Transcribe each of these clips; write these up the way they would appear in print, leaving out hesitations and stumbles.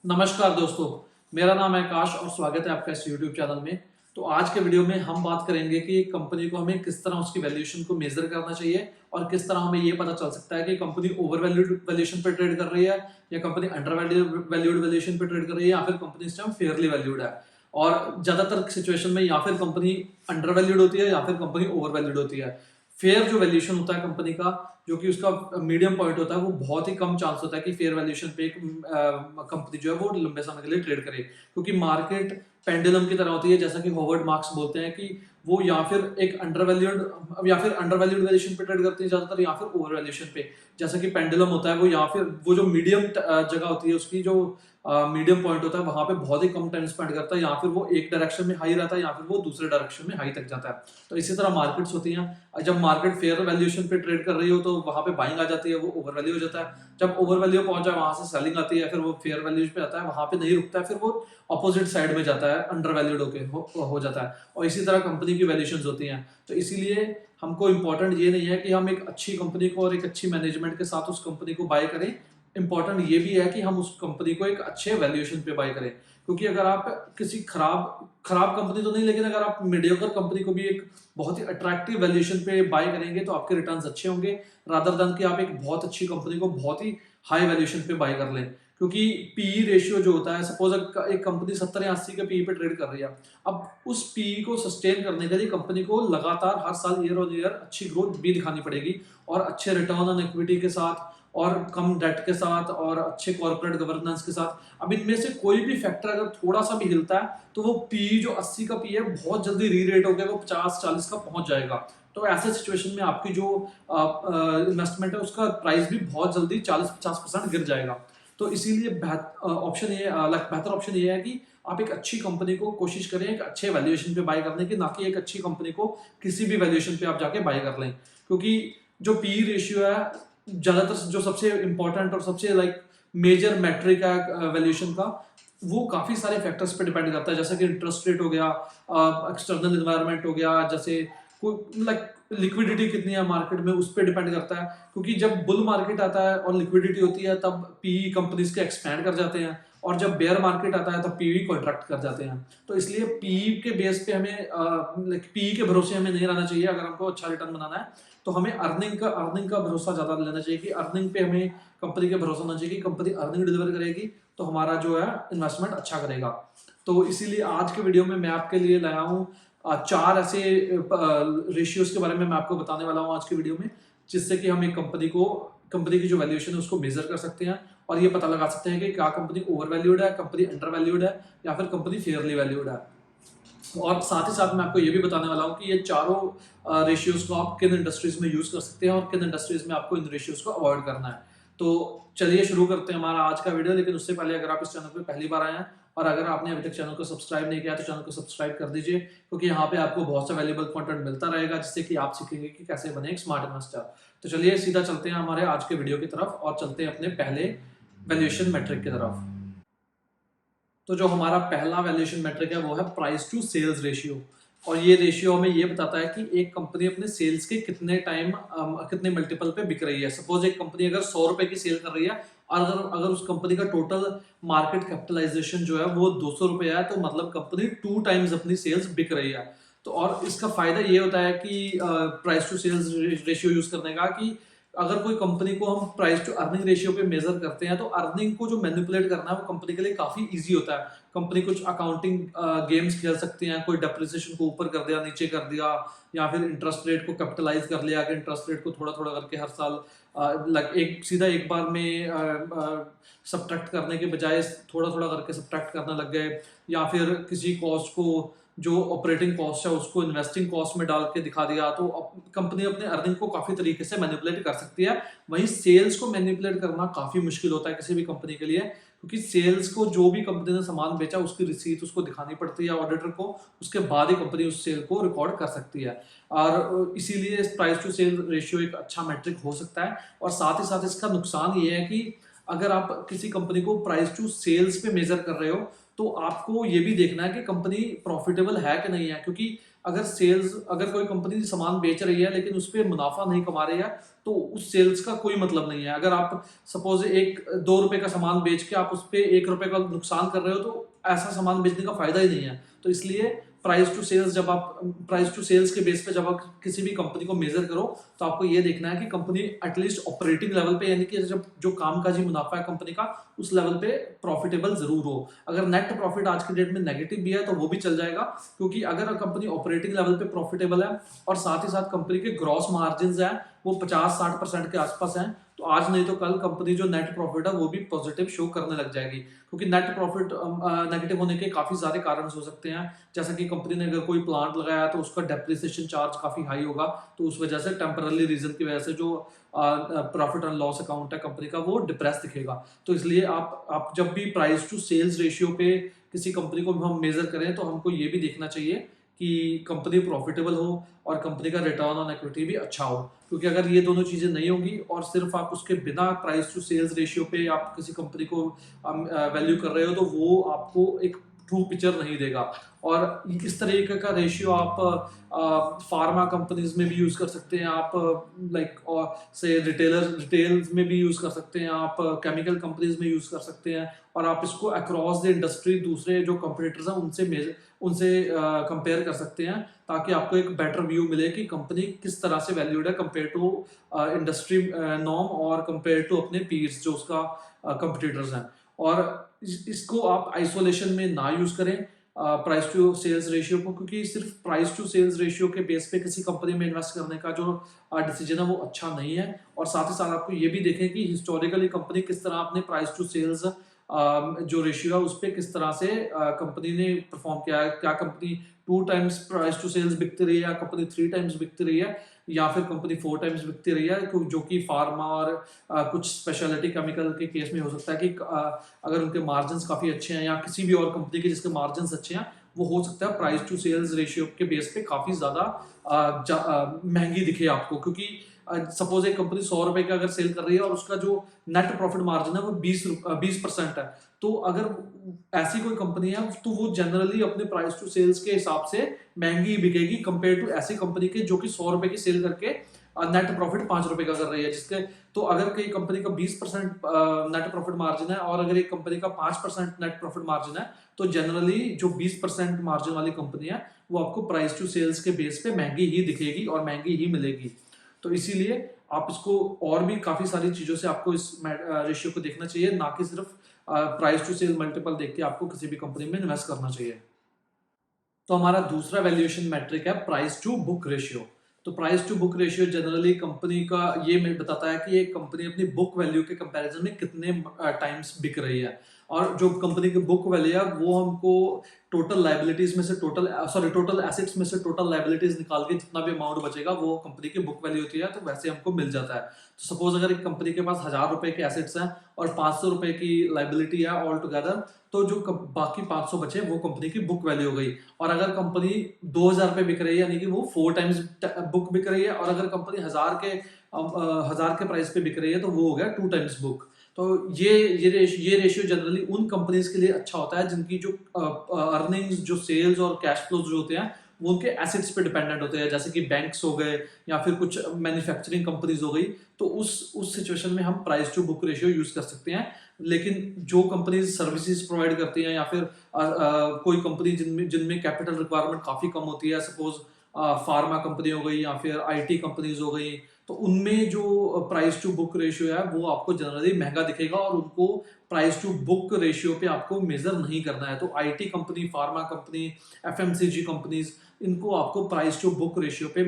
नमस्कार दोस्तों, मेरा नाम है आकाश और स्वागत है आपका इस यूट्यूब चैनल में। तो आज के वीडियो में हम बात करेंगे कि कंपनी को हमें किस तरह उसकी वैल्यूएशन को मेजर करना चाहिए और किस तरह हमें ये पता चल सकता है कि कंपनी ओवर वैल्यूड वैल्यूएशन पे ट्रेड कर रही है या कंपनी अंडर वैल्यूड वैल्यूएशन पे ट्रेड कर रही है या फिर कंपनी इस टाइम फेयरली वैल्यूड है। और ज्यादातर सिचुएशन में या फिर कंपनी अंडर वैल्यूड होती है या फिर कंपनी ओवर वैल्यूड होती है। फेयर जो वैल्यूएशन होता है कंपनी का, जो कि उसका मीडियम पॉइंट होता है, वो बहुत ही कम चांस होता है कि फेयर वैल्यूएशन पे एक कंपनी जो है वो लंबे समय के लिए ट्रेड करे, क्योंकि मार्केट पेंडुलम की तरह होती है। जैसा कि हॉवर्ड मार्क्स बोलते हैं कि वो या फिर एक अंडर वैल्यूड वैल्यूएशन पे ट्रेड करती है ज्यादातर, या फिर ओवर वैल्यूएशन पे। जैसा कि पेंडुलम होता है वो, या फिर वो जो मीडियम जगह होती है उसकी, जो मीडियम पॉइंट होता है, वहां पे बहुत ही कम टाइम स्पेंड करता है। या फिर वो एक डायरेक्शन में हाई रहता है या फिर वो दूसरे डायरेक्शन में हाई तक जाता है। तो इसी तरह मार्केट्स होती हैं। जब मार्केट फेयर वैल्यूएशन पे ट्रेड कर रही हो तो वहां पे बाइंग आ जाती है, वो ओवर वैल्यू हो जाता है। जब ओवर वैल्यू पहुंच जाए वहां से सेलिंग आती है, फिर वो फेयर वैल्यू पे आता है, वहां पे नहीं रुकता है, फिर वो अपोजिट साइड में जाता है, अंडर वैल्यूड हो जाता है। और इसी तरह कंपनी की वैल्यूएशंस होती हैं। तो इसीलिए हमको इंपॉर्टेंट ये नहीं है कि हम एक अच्छी कंपनी को और एक अच्छी मैनेजमेंट के साथ उस कंपनी को बाय करें। इंपॉर्टेंट ये भी है कि हम उस कंपनी को एक अच्छे वैल्यूएशन पे बाय करें। क्योंकि अगर आप किसी खराब खराब कंपनी तो नहीं, लेकिन अगर आप मीडियोकर कंपनी को भी एक बहुत ही अट्रैक्टिव वैल्यूएशन पे बाय करेंगे तो आपके रिटर्न्स अच्छे होंगे, रादर देन कि आप एक बहुत अच्छी कंपनी को बहुत ही हाई वैल्यूएशन पे बाय कर लें। क्योंकि पीई रेशियो जो होता है, सपोज एक कंपनी 70 या 80 के पीई पे ट्रेड कर रही है, अब उस पीई को सस्टेन करने के लिए कंपनी को लगातार हर साल ईयर ऑन ईयर अच्छी ग्रोथ भी दिखानी पड़ेगी, और अच्छे रिटर्न ऑन इक्विटी के साथ, और कम डेट के साथ, और अच्छे कॉर्पोरेट गवर्नेंस के साथ। अब इनमें से कोई भी फैक्टर अगर थोड़ा सा भी हिलता है तो वो पी जो 80 का पी है बहुत जल्दी री रेट होकर वो 50-40 का पहुंच जाएगा। तो ऐसे सिचुएशन में आपकी जो इन्वेस्टमेंट है उसका प्राइस भी बहुत जल्दी 40-50% गिर जाएगा। तो इसीलिए बेहतर ऑप्शन ये है कि आप एक अच्छी कंपनी को कोशिश करें एक अच्छे वैल्यूएशन पे बाय करने की, ना कि एक अच्छी कंपनी को किसी भी वैल्यूएशन पे आप जाके बाय कर लें। क्योंकि जो पी रेशियो है, ज्यादातर जो सबसे इंपॉर्टेंट और सबसे मेजर मैट्रिक है वैल्यूएशन का, वो काफी सारे फैक्टर्स पे डिपेंड करता है। जैसे कि इंटरेस्ट रेट हो गया, एक्सटर्नल एनवायरनमेंट हो गया, जैसे कोई लिक्विडिटी कितनी है मार्केट में, उस पर डिपेंड करता है। क्योंकि जब बुल मार्केट आता है और लिक्विडिटी होती है तब पीई कंपनीज के एक्सपैंड कर जाते हैं, और जब बेयर मार्केट आता है तब पीई कॉन्ट्रैक्ट कर जाते हैं। तो इसलिए पीई के बेस पे हमें पीई के भरोसे हमें नहीं रहना चाहिए। अगर हमको अच्छा रिटर्न बनाना है तो हमें अर्निंग का भरोसा ज्यादा लेना चाहिए, कि अर्निंग पे हमें कंपनी के भरोसा होना चाहिए कि कंपनी अर्निंग डिलीवर करेगी तो हमारा जो है इन्वेस्टमेंट अच्छा करेगा। तो इसीलिए आज के वीडियो में मैं आपके लिए लाया हूँ 4 ऐसे रेशियोज के बारे में मैं आपको बताने वाला हूँ आज के वीडियो में, जिससे कि हम एक कंपनी की जो वैल्यूएशन है उसको मेजर कर सकते हैं और ये पता लगा सकते हैं कि क्या कंपनी ओवर वैल्यूड है, कंपनी अंडर वैल्यूड है, या फिर कंपनी फेयरली वैल्यूड है। और साथ ही साथ मैं आपको ये भी बताने वाला हूँ कि ये चारों रेशियोज को आप किन इंडस्ट्रीज में यूज कर सकते हैं और किन इंडस्ट्रीज में आपको इन रेशियोज को अवॉइड करना है। तो चलिए शुरू करते हैं हमारा आज का वीडियो। लेकिन उससे पहले, अगर आप इस चैनल पर पहली बार आए हैं और अगर आपने अभी तक चैनल को सब्सक्राइब नहीं किया तो चैनल को सब्सक्राइब कर दीजिए, क्योंकि यहाँ पे आपको बहुत सा वैल्यूएबल कंटेंट मिलता रहेगा, जिससे कि आप सीखेंगे कि कैसे बने एक स्मार्ट इन्वेस्टर। तो चलिए सीधा चलते हैं हमारे आज के वीडियो की तरफ और चलते हैं अपने पहले वैल्यूएशन मेट्रिक की तरफ। तो जो हमारा पहला वैल्यूएशन मैट्रिक है वो है प्राइस टू सेल्स रेशियो। और ये रेशियो हमें ये बताता है कि एक कंपनी अपने सेल्स के कितने मल्टीपल पे बिक रही है। सपोज एक कंपनी अगर 100 रुपए की सेल कर रही है, और अगर उस कंपनी का टोटल मार्केट कैपिटलाइजेशन जो है वो 200 रुपए है, तो मतलब कंपनी 2 टाइम्स अपनी सेल्स बिक रही है। तो और इसका फायदा ये होता है कि price to sales ratio use करने का, कि अगर कोई कंपनी को हम प्राइस टू अर्निंग रेशियो पे मेजर करते हैं तो अर्निंग को जो मैनिपुलेट करना है वो कंपनी के लिए काफी इजी होता है। कंपनी कुछ अकाउंटिंग गेम्स खेल सकती हैं, कोई डेप्रिसिएशन को ऊपर कर दिया, नीचे कर दिया, या फिर इंटरेस्ट रेट को कैपिटलाइज कर लिया कि इंटरेस्ट रेट को थोड़ा थोड़ा करके हर साल एक बार में सब्ट्रैक्ट करने के बजाय थोड़ा थोड़ा करके सब्ट्रैक्ट करने लग गए, या फिर किसी कॉस्ट को, जो ऑपरेटिंग कॉस्ट है, उसको इन्वेस्टिंग कॉस्ट में डाल के दिखा दिया। तो कंपनी अपने अर्निंग को काफी तरीके से मैनिपुलेट कर सकती है। वहीं सेल्स को मैनिपुलेट करना काफी मुश्किल होता है किसी भी कंपनी के लिए, क्योंकि सेल्स को जो भी कंपनी ने सामान बेचा उसकी रिसीट उसको दिखानी पड़ती है ऑडिटर को, उसके बाद ही कंपनी उस सेल को रिकॉर्ड कर सकती है। और इसीलिए प्राइस टू सेल रेशियो एक अच्छा मैट्रिक हो सकता है। और साथ ही साथ इसका नुकसान ये है कि अगर आप किसी कंपनी को प्राइस टू सेल्स पे मेजर कर रहे हो तो आपको ये भी देखना है कि कंपनी प्रॉफिटेबल है कि नहीं है। क्योंकि अगर कोई कंपनी सामान बेच रही है लेकिन उस पर मुनाफा नहीं कमा रही है तो उस सेल्स का कोई मतलब नहीं है। अगर आप सपोज एक 2 रुपए का सामान बेच के आप उस पर 1 रुपए का नुकसान कर रहे हो तो ऐसा सामान बेचने का फायदा ही नहीं है। तो इसलिए प्राइस टू सेल्स के बेस पे जब आप किसी भी कंपनी को मेजर करो तो आपको ये देखना है कि कंपनी एटलीस्ट ऑपरेटिंग लेवल पे, यानी कि जब जो कामकाजी मुनाफा है कंपनी का उस लेवल पे प्रॉफिटेबल जरूर हो। अगर नेट प्रॉफिट आज की डेट में नेगेटिव भी है तो वो भी चल जाएगा, क्योंकि अगर कंपनी ऑपरेटिंग लेवल पे प्रॉफिटेबल है और साथ ही साथ कंपनी के ग्रॉस मार्जिन है वो 50-60% के आसपास हैं, तो आज नहीं तो कल कंपनी जो नेट प्रॉफिट है वो भी पॉजिटिव शो करने लग जाएगी। क्योंकि नेट प्रॉफिट नेगेटिव होने के काफी सारे कारण हो सकते हैं, जैसा कि कंपनी ने अगर कोई प्लांट लगाया तो उसका डेप्रिसिएशन चार्ज काफी हाई होगा, तो उस वजह से टेम्पररी रीजन की वजह से जो प्रॉफिट एंड लॉस अकाउंट है कंपनी का वो डिप्रेस दिखेगा। तो इसलिए आप जब भी प्राइस टू सेल्स रेशियो पे किसी कंपनी को हम मेजर करें तो हमको ये भी देखना चाहिए कि कंपनी प्रॉफिटेबल हो और कंपनी का रिटर्न ऑन इक्विटी भी अच्छा हो। क्योंकि अगर ये दोनों चीजें नहीं होंगी और सिर्फ आप उसके बिना प्राइस टू सेल्स रेशियो पे आप किसी कंपनी को वैल्यू कर रहे हो तो वो आपको एक ट्रू पिक्चर नहीं देगा। और इस तरीके का रेशियो आप फार्मा कंपनीज में भी यूज कर सकते हैं, आप लाइक और से रिटेल्स में भी यूज कर सकते हैं, आप केमिकल कंपनीज में यूज कर सकते हैं, और आप इसको अक्रॉस द इंडस्ट्री दूसरे जो कंपटीटर्स हैं उनसे कंपेयर कर सकते हैं, ताकि आपको एक बेटर व्यू मिले कि कंपनी किस तरह से वैल्यूड है कंपेयर टू इंडस्ट्री नॉर्म और कंपेयर टू अपने पीयर्स जो उसका कंपटीटर्स हैं। और इसको आप आइसोलेशन में ना यूज करें प्राइस टू सेल्स रेशियो को, क्योंकि सिर्फ प्राइस टू सेल्स रेशियो के बेस पे किसी कंपनी में इन्वेस्ट करने का जो डिसीजन है वो अच्छा नहीं है। और साथ ही साथ आपको ये भी देखें कि हिस्टोरिकली कंपनी किस तरह अपने प्राइस टू सेल्स जो रेशियो है उस पर किस तरह से कंपनी ने परफॉर्म किया है। क्या company 2 times price to sales बिकती रही है, या कंपनी 3 टाइम्स बिकती रही है, या फिर कंपनी 4 टाइम्स बिकती रही है, जो कि फार्मा और कुछ स्पेशलिटी केमिकल के केस में हो सकता है कि अगर उनके मार्जिन काफी अच्छे हैं, या किसी भी और कंपनी के जिसके मार्जिन अच्छे हैं, वो हो सकता है प्राइस टू सेल्स रेशियो के बेस पे काफी ज्यादा महंगी दिखे आपको। क्योंकि सपोज एक कंपनी 100 रुपए का अगर सेल कर रही है और उसका जो नेट प्रॉफिट मार्जिन है वो 20% है, तो अगर ऐसी कोई कंपनी है तो वो जनरली अपने प्राइस टू सेल्स के हिसाब से महंगी बिकेगी कंपेयर टू ऐसी कंपनी के जो कि 100 रुपए की सेल करके नेट प्रॉफिट 5 रुपए का कर रही है। जिसके तो अगर कोई कंपनी का 20% नेट प्रॉफिट मार्जिन है और अगर एक कंपनी का 5% नेट प्रॉफिट मार्जिन है, तो जनरली जो 20% मार्जिन वाली कंपनी है वो आपको प्राइस टू सेल्स के बेस पे महंगी ही दिखेगी और महंगी ही मिलेगी। तो इसीलिए आप इसको और भी काफी सारी चीजों से आपको इस रेशियो को देखना चाहिए, ना कि सिर्फ प्राइस टू सेल मल्टीपल देख के आपको किसी भी कंपनी में इन्वेस्ट करना चाहिए। तो हमारा दूसरा वैल्यूएशन मैट्रिक है प्राइस टू बुक रेशियो। तो price to book ratio generally company का ये बताता है कि एक कंपनी अपनी बुक वैल्यू के कंपैरिजन में कितने टाइम्स बिक रही है। और जो कंपनी की बुक वैल्यू है वो हमको टोटल लाइबिलिटीज में से टोटल एसेट्स में से टोटल लाइबिलिटीज निकाल के जितना भी अमाउंट बचेगा वो कंपनी की बुक वैल्यू होती है, तो वैसे हमको मिल जाता है। तो सपोज अगर एक कंपनी के पास 1000 रुपए के एसेट्स हैं और 500 रुपए की लाइबिलिटी है ऑल टुगेदर, तो जो बाकी 500 बचे वो कंपनी की बुक वैल्यू हो गई। और अगर कंपनी 2000 रुपए बिक रही है यानी कि वो 4 टाइम्स बुक बिक रही है, और अगर कंपनी 1000 के प्राइस पे बिक रही है तो वो हो गया 2 टाइम्स बुक। तो ये रेशियो जनरली उन कंपनीज के लिए अच्छा होता है जिनकी जो अर्निंग्स, जो सेल्स और कैश फ्लोज जो होते हैं वो उनके एसेट्स पे डिपेंडेंट होते हैं, जैसे कि बैंक्स हो गए या फिर कुछ मैन्युफैक्चरिंग कंपनीज हो गई। तो उस सिचुएशन में हम price to book ratio use कर सकते हैं। लेकिन जो कंपनीज सर्विसेज प्रोवाइड करती हैं या फिर कोई कंपनी जिनमें कैपिटल रिक्वायरमेंट काफी कम होती है, सपोज फार्मा कंपनी हो गई या फिर आईटी कंपनीज हो गई, तो उनमें जो प्राइस टू बुक रेशियो है वो आपको जनरली महंगा दिखेगा और उनको प्राइस टू बुक रेशियो पे आपको मेजर नहीं करना है। तो IT company, pharma company, FMCG companies, इनको आपको प्राइस टू बुक रेशियो पे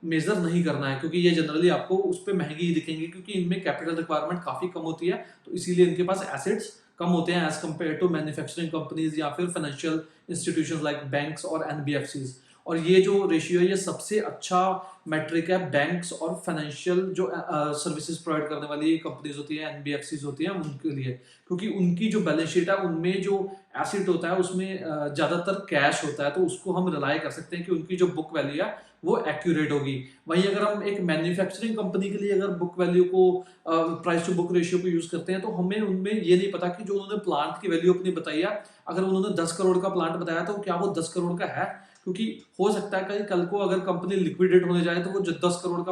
मेजर नहीं करना है, क्योंकि ये जनरली आपको उस पर महंगी ही दिखेंगे, क्योंकि इनमें कैपिटल रिक्वायरमेंट काफी कम होती है, तो इसीलिए इनके पास एसेट्स कम होते हैं as compare to manufacturing companies या फिर फाइनेंशियल इंस्टीट्यूशंस लाइक बैंक्स और एनबीएफसीज। और ये जो रेशियो है ये सबसे अच्छा मैट्रिक है बैंक्स और फाइनेंशियल जो सर्विसेज प्रोवाइड करने वाली कंपनीज होती है, एनबीएफसीज होती हैं, उनके लिए, क्योंकि उनकी जो बैलेंस शीट है उनमें जो एसेट होता है उसमें ज्यादातर कैश होता है, तो उसको हम रिलाई कर सकते हैं कि उनकी जो बुक वैल्यू है वो एक्यूरेट होगी। वहीं अगर हम एक मैन्युफैक्चरिंग कंपनी के लिए अगर बुक वैल्यू को प्राइस टू बुक रेशियो को यूज करते हैं, तो हमें उनमें ये नहीं पता कि जो उन्होंने प्लांट की वैल्यू अपनी बताई है, अगर उन्होंने 10 करोड़ का प्लांट बताया तो क्या वो 10 करोड़ का है, क्योंकि हो सकता है कहीं कल को अगर कंपनी लिक्विडेट होने जाए तो वो जो 10 करोड़ का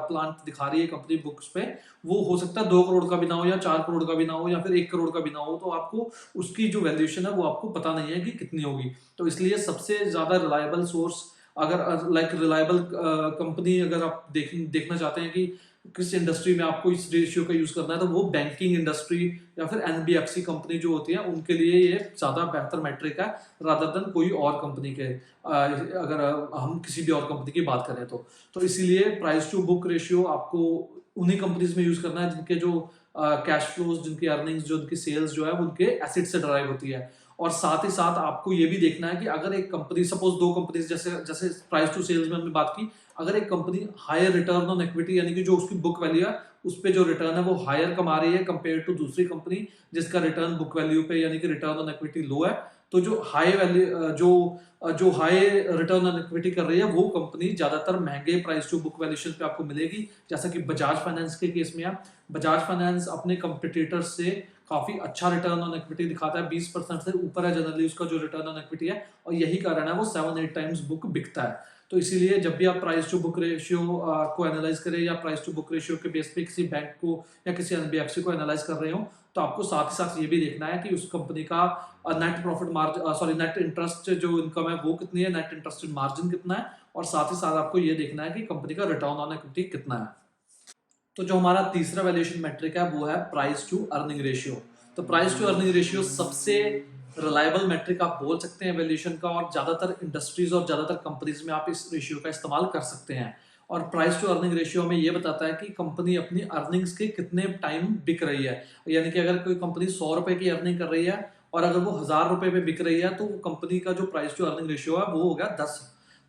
प्लांट दिखा रही है कंपनी बुक्स पे, वो हो सकता है 2 करोड़ का भी ना हो या 4 करोड़ का भी ना हो या फिर 1 करोड़ का भी ना हो, तो आपको उसकी जो वैल्यूएशन है वो आपको पता नहीं है कि कितनी होगी। तो इसलिए सबसे ज्यादा रिलायबल सोर्स, अगर लाइक रिलायबल कंपनी अगर आप देखना चाहते हैं कि किस इंडस्ट्री में आपको इस रेशियो का यूज करना है, तो वो बैंकिंग इंडस्ट्री या फिर एनबीएफसी कंपनी जो होती है उनके लिए ये ज्यादा बेहतर मैट्रिक है रादर देन कोई और कंपनी के। अगर हम किसी भी और कंपनी की बात करें तो इसीलिए प्राइस टू बुक रेशियो आपको उन्हीं कंपनीज में यूज करना है जिनके जो कैश फ्लोज, जिनकी अर्निंग्स, जो उनकी सेल्स जो है वो उनके एसेट से ड्राइव होती है। और साथ ही साथ आपको ये भी देखना है कि अगर एक कंपनी, सपोज दो कंपनीज, जैसे जैसे प्राइस टू सेल्स में हमने बात की, अगर एक company hire return on equity यानी कि जो उसकी बुक वैल्यू है उस पे जो रिटर्न है वो हायर कमा रही है कंपेयर टू दूसरी कंपनी जिसका रिटर्न बुक वैल्यू पे यानी कि रिटर्न ऑन इक्विटी लो है, तो जो हाई वैल्यू जो हाई रिटर्न ऑन इक्विटी कर रही है वो कंपनी ज्यादातर महंगे प्राइस टू बुक वैल्यूएशन पे आपको मिलेगी। जैसा कि बजाज फाइनेंस के केस में है, बजाज फाइनेंस अपने कंपिटिटर्स से काफी अच्छा रिटर्न ऑन इक्विटी दिखाता है, 20% से ऊपर है जनरली उसका जो रिटर्न ऑन इक्विटी है, और यही कारण है वो 7-8 टाइम्स बुक बिकता है। तो इसीलिए जब भी आप प्राइस टू बुक रेशियो को एनालाइज करें या प्राइस टू बुक रेशियो के बेस पे किसी बैंक को या किसी एनबीएफसी को एनालाइज कर रहे हो, तो आपको साथ ही साथ ये भी देखना है कि उस कंपनी का net profit margin, sorry net interest जो इनकम है वो कितनी है, नेट इंटरेस्ट मार्जिन कितना है, और साथ ही साथ आपको ये देखना है कि कंपनी का रिटर्न ऑन इक्विटी कितना है। तो जो हमारा तीसरा वैल्यूएशन मेट्रिक है वो है प्राइस टू अर्निंग रेशियो। तो प्राइस टू अर्निंग रेशियो सबसे रिलायबल मेट्रिक आप बोल सकते हैं वैल्यूएशन का, और ज्यादातर इंडस्ट्रीज और ज्यादातर कंपनीज में आप इस रेशियो का इस्तेमाल कर सकते हैं। और प्राइस टू अर्निंग रेशियो में ये बताता है कि कंपनी अपनी अर्निंग्स के कितने टाइम बिक रही है। यानी कि अगर कोई कंपनी 100 रुपए की अर्निंग कर रही है और अगर वो 1000 रुपए पे बिक रही है, तो कंपनी का जो प्राइस टू अर्निंग रेशियो है वो हो गया 10।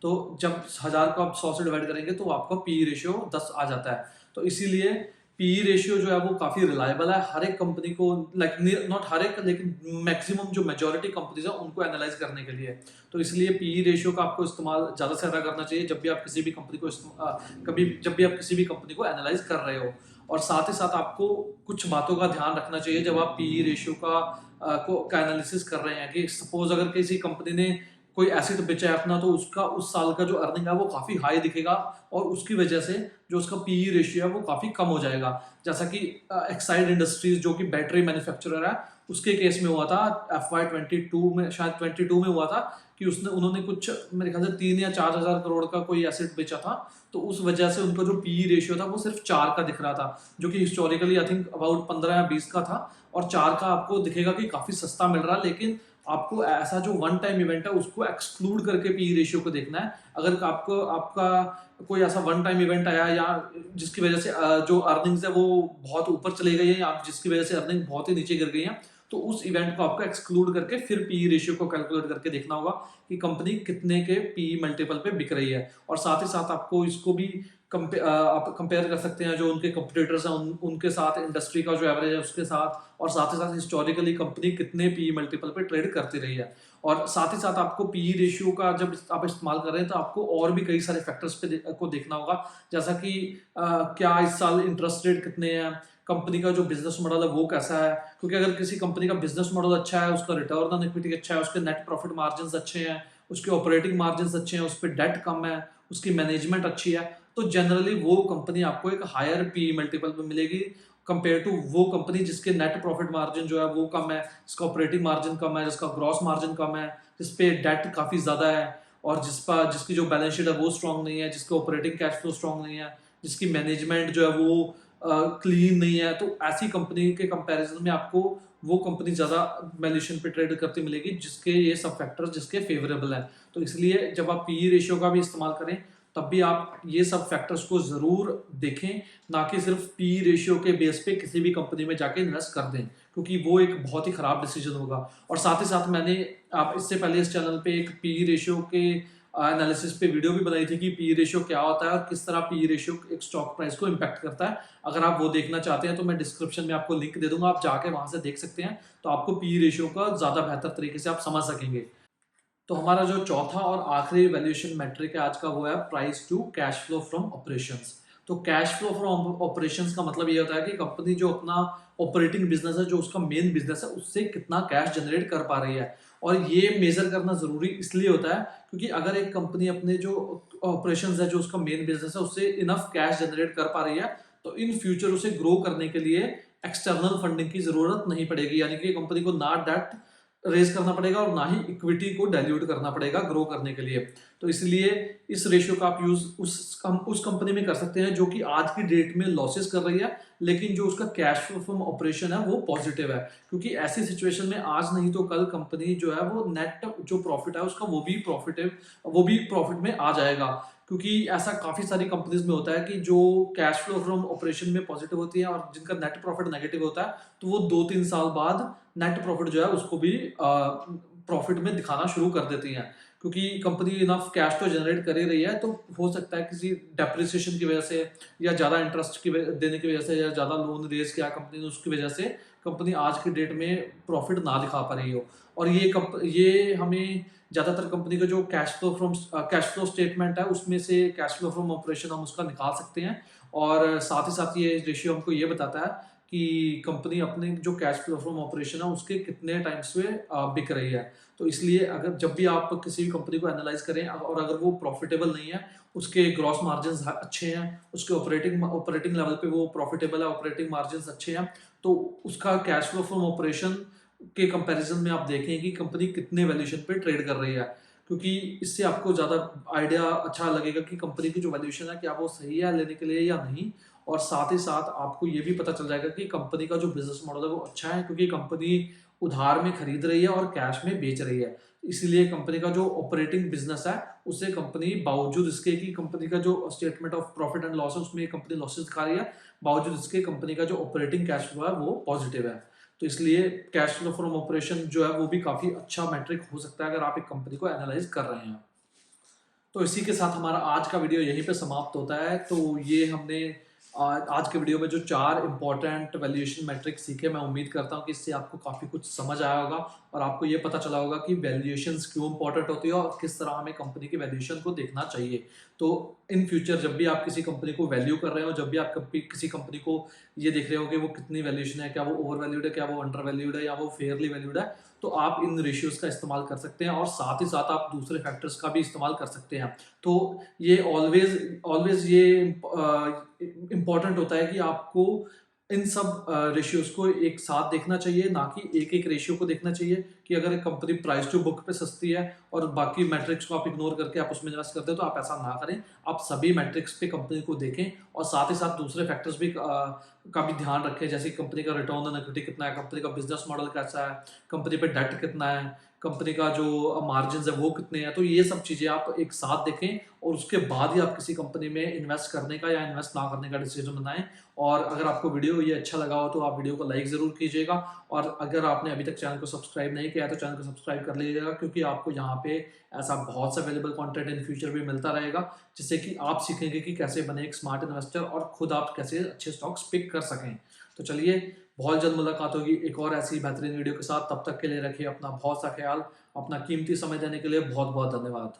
तो जब 1000 को आप 100 से डिवाइड करेंगे तो आपका पी रेशियो 10 आ जाता है। तो इसीलिए पीई रेशियो जो है वो काफी रिलायबल है हर एक कंपनी को, लाइक नॉट हर एक, लेकिन मैक्सिमम जो मेजोरिटी कंपनीज है उनको एनालाइज करने के लिए। तो इसलिए पीई रेशियो का आपको इस्तेमाल ज्यादा से ज्यादा करना चाहिए जब भी आप किसी भी कंपनी को जब भी आप किसी भी कंपनी को एनालाइज कर रहे हो। और साथ ही साथ आपको कुछ बातों का ध्यान रखना चाहिए जब आप पीई रेशियो का एनालिसिस कर रहे हैं, कि सपोज अगर किसी कंपनी ने कोई एसेट बेचा है अपना, तो उसका उस साल का जो अर्निंग है वो काफी हाई दिखेगा और उसकी वजह से जो उसका पीई रेशियो है वो काफी कम हो जाएगा। जैसा कि एक्साइड इंडस्ट्रीज जो कि बैटरी मैन्युफैक्चरर है, उसके केस में हुआ था FY22 में, शायद 22 में हुआ था कि उन्होंने कुछ मेरे ख्याल से 3 या 4 हजार करोड़ का कोई एसेट बेचा था, तो उस वजह से उनका जो पीई रेशियो था वो सिर्फ 4 का दिख रहा था, जो कि हिस्टोरिकली आई थिंक अबाउट 15 या 20 का था। और 4 का आपको दिखेगा कि काफी सस्ता मिल रहा है, लेकिन आपको ऐसा जो वन टाइम इवेंट है उसको एक्सक्लूड करके पी रेशियो को देखना है। अगर आपको आपका कोई ऐसा वन टाइम इवेंट आया या जिसकी वजह से जो अर्निंग्स है वो बहुत ऊपर चली गई है या जिसकी वजह से अर्निंग बहुत ही नीचे गिर गई है, तो उस इवेंट को आपको एक्सक्लूड करके फिर पी रेशियो को कैलकुलेट करके देखना होगा कि कंपनी कितने के पी मल्टीपल पे बिक रही है। और साथ ही साथ आपको इसको भी आप कंपेयर कर सकते हैं जो उनके कंपटीटर्स हैं उनके साथ, इंडस्ट्री का जो एवरेज है उसके साथ, और साथ ही साथ हिस्टोरिकली कंपनी कितने पी मल्टीपल पे ट्रेड करती रही है। और साथ ही साथ आपको पी रेशियो का जब आप इस्तेमाल कर रहे हैं तो आपको और भी कई सारे फैक्टर्स को देखना होगा, जैसा कि क्या इस साल इंटरेस्ट रेट कितने हैं, कंपनी का जो बिजनेस मॉडल है वो कैसा है, क्योंकि अगर किसी कंपनी का बिजनेस मॉडल अच्छा है, उसका रिटर्न ऑन इक्विटी अच्छा है, उसके नेट प्रॉफिट मार्जिन अच्छे हैं, उसके ऑपरेटिंग मार्जिन अच्छे हैं, उस पर डेट कम है, उसकी मैनेजमेंट अच्छी है, तो जनरली वो कंपनी आपको एक हायर पी मल्टीपल पे मिलेगी कंपेयर टू वो कंपनी जिसके नेट प्रॉफिट मार्जिन जो है वो कम है, जिसका ऑपरेटिंग मार्जिन कम है, जिसका ग्रॉस मार्जिन कम है, जिसपे डेट काफी ज्यादा है, और जिसकी जो बैलेंस शीट है वो स्ट्रांग नहीं है, जिसका ऑपरेटिंग कैश फ्लो स्ट्रांग नहीं है, जिसकी मैनेजमेंट जो है वो क्लीन नहीं है। तो ऐसी कंपनी के कंपैरिजन में आपको वो कंपनी ज्यादा वैल्यूएशन पे ट्रेड करती मिलेगी जिसके ये सब फैक्टर्स जिसके फेवरेबल है। तो इसलिए जब आप पीई रेशियो का भी इस्तेमाल करें तब भी आप ये सब फैक्टर्स को जरूर देखें, ना कि सिर्फ पी रेशियो के बेस पे किसी भी कंपनी में जाके इन्वेस्ट कर दें, क्योंकि वो एक बहुत ही खराब डिसीजन होगा। और साथ ही साथ मैंने आप इससे पहले इस चैनल पे एक पी रेशियो के एनालिसिस पे वीडियो भी बनाई थी कि पी रेशियो क्या होता है और किस तरह पी रेशियो एक स्टॉक प्राइस को इम्पैक्ट करता है। अगर आप वो देखना चाहते हैं तो मैं डिस्क्रिप्शन में आपको लिंक दे दूंगा, आप जाके वहां से देख सकते हैं, तो आपको पी रेशियो का ज्यादा बेहतर तरीके से आप समझ सकेंगे। तो हमारा जो चौथा और आखिरी वैल्यूएशन मैट्रिक है आज का वो है price to cash flow from operations. तो कैश फ्लो फ्रॉम ऑपरेशंस का मतलब ये होता है कि कंपनी जो अपना ऑपरेटिंग बिजनेस है, जो उसका मेन बिजनेस है, उससे कितना कैश जनरेट कर पा रही है। और ये मेजर करना जरूरी इसलिए होता है क्योंकि अगर एक कंपनी अपने जो ऑपरेशंस है, जो उसका मेन बिजनेस है, उससे इनफ कैश जनरेट कर पा रही है, तो इन फ्यूचर उसे ग्रो करने के लिए एक्सटर्नल फंडिंग की जरूरत नहीं पड़ेगी। यानी कि कंपनी को ना डेट रेज करना पड़ेगा और ना ही इक्विटी को डाइल्यूट करना पड़ेगा ग्रो करने के लिए। तो इसलिए इस रेशियो का आप यूज उस कंपनी में कर सकते हैं जो कि आज की डेट में लॉसेस कर रही है, लेकिन जो उसका कैश फ्लो फ्रॉम ऑपरेशन है वो पॉजिटिव है। क्योंकि ऐसी सिचुएशन में आज नहीं तो कल कंपनी जो है वो नेट जो प्रॉफिट है उसका वो भी प्रॉफिट में आ जाएगा। क्योंकि ऐसा काफी सारी कंपनीज में होता है कि जो कैश फ्लो फ्रॉम ऑपरेशन में पॉजिटिव होती है और जिनका नेट प्रॉफिट नेगेटिव होता है, तो वो 2-3 साल बाद नेट प्रॉफिट जो है उसको भी प्रॉफिट में दिखाना शुरू कर देती हैं। क्योंकि कंपनी इनफ कैश तो जनरेट कर ही रही है, तो हो सकता है किसी डेप्रिसिएशन की वजह से या ज़्यादा इंटरेस्ट देने की वजह से या ज़्यादा लोन रेज किया कंपनी ने, उसकी वजह से कंपनी आज की डेट में प्रॉफिट ना दिखा पा रही हो। और ये हमें ज़्यादातर कंपनी का जो कैश फ्लो स्टेटमेंट है उसमें से कैश फ्लो फ्रॉम ऑपरेशन हम उसका निकाल सकते हैं। और साथ ही साथ ये रेशियो हमको ये बताता है कि कंपनी अपने जो कैश फ्लो फ्रॉम ऑपरेशन है उसके कितने टाइम से बिक रही है। तो इसलिए अगर जब भी आप किसी भी कंपनी को एनालाइज करें और अगर वो प्रॉफिटेबल नहीं है, उसके ग्रॉस मार्जिन अच्छे हैं, उसके ऑपरेटिंग लेवल पे वो प्रॉफिटेबल है, ऑपरेटिंग मार्जिन अच्छे हैं, तो उसका कैश फ्लो फ्रॉम ऑपरेशन के कंपैरिजन में आप देखें कि कंपनी कितने वैल्यूएशन पे ट्रेड कर रही है। क्योंकि इससे आपको ज़्यादा आइडिया अच्छा लगेगा कि कंपनी की जो वैल्यूएशन है क्या वो सही है लेने के लिए या नहीं। और साथ ही साथ आपको ये भी पता चल जाएगा कि कंपनी का जो बिजनेस मॉडल है वो अच्छा है, क्योंकि कंपनी उधार में खरीद रही है और कैश में बेच रही है। इसीलिए कंपनी का जो ऑपरेटिंग बिजनेस है उससे कंपनी, बावजूद इसके कि कंपनी का जो statement of profit and loss है उसमें कंपनी लॉसेस दिखा रही है, बावजूद इसके कंपनी का जो ऑपरेटिंग कैश फ्लो है वो पॉजिटिव है। तो इसलिए कैश फ्लो फ्रॉम ऑपरेशन जो है वो भी काफी अच्छा मैट्रिक हो सकता है अगर आप एक कंपनी को एनालाइज कर रहे हैं। तो इसी के साथ हमारा आज का वीडियो यहीं पे समाप्त होता है। तो ये हमने आज के वीडियो में जो 4 इंपॉर्टेंट वैल्यूएशन मैट्रिक्स सीखे, मैं उम्मीद करता हूँ कि इससे आपको काफ़ी कुछ समझ आया होगा और आपको ये पता चला होगा कि वैल्यूएशंस क्यों इंपॉर्टेंट होती है और किस तरह हमें कंपनी की वैल्यूएशन को देखना चाहिए। तो इन फ्यूचर जब भी आप किसी कंपनी को वैल्यू कर रहे हो, जब भी आप किसी कंपनी को ये देख रहे हो कि वो कितनी वैल्यूएशन है, क्या वो ओवर वैल्यूड है, क्या वो अंडर वैल्यूड है या वो फेयरली वैल्यूड है, तो आप इन रेशियोज का इस्तेमाल कर सकते हैं और साथ ही साथ आप दूसरे फैक्टर्स का भी इस्तेमाल कर सकते हैं। तो ये ऑलवेज ऑलवेज ये इम्पॉर्टेंट होता है कि आपको इन सब रेशियोज को एक साथ देखना चाहिए, ना कि एक एक रेशियो को देखना चाहिए। कि अगर एक कंपनी प्राइस टू बुक पे सस्ती है और बाकी मैट्रिक्स को आप इग्नोर करके आप उसमें इन्वेस्ट करते हो, तो आप ऐसा ना करें। आप सभी मैट्रिक्स पे कंपनी को देखें और साथ ही साथ दूसरे फैक्टर्स भी का भी ध्यान रखें, जैसे कंपनी का रिटर्न ऑन इक्विटी कितना है, कंपनी का बिजनेस मॉडल कैसा है, कंपनी पे डेट कितना है, कंपनी का जो मार्जिन है वो कितने हैं। तो ये सब चीज़ें आप एक साथ देखें और उसके बाद ही आप किसी कंपनी में इन्वेस्ट करने का या इन्वेस्ट ना करने का डिसीजन बनाएं। और अगर आपको वीडियो ये अच्छा लगा हो तो आप वीडियो को लाइक ज़रूर कीजिएगा, और अगर आपने अभी तक चैनल को सब्सक्राइब नहीं किया है तो चैनल को सब्सक्राइब कर लीजिएगा, क्योंकि आपको यहाँ पे ऐसा बहुत सा अवेलेबल कंटेंट इन फ्यूचर भी मिलता रहेगा, जिससे कि आप सीखेंगे कि कैसे बने एक स्मार्ट इन्वेस्टर और खुद आप कैसे अच्छे स्टॉक्स पिक कर सकें। तो चलिए, बहुत जल्द मुलाकात होगी एक और ऐसी बेहतरीन वीडियो के साथ। तब तक के लिए रखिए अपना बहुत सा ख्याल। अपना कीमती समय देने के लिए बहुत बहुत धन्यवाद।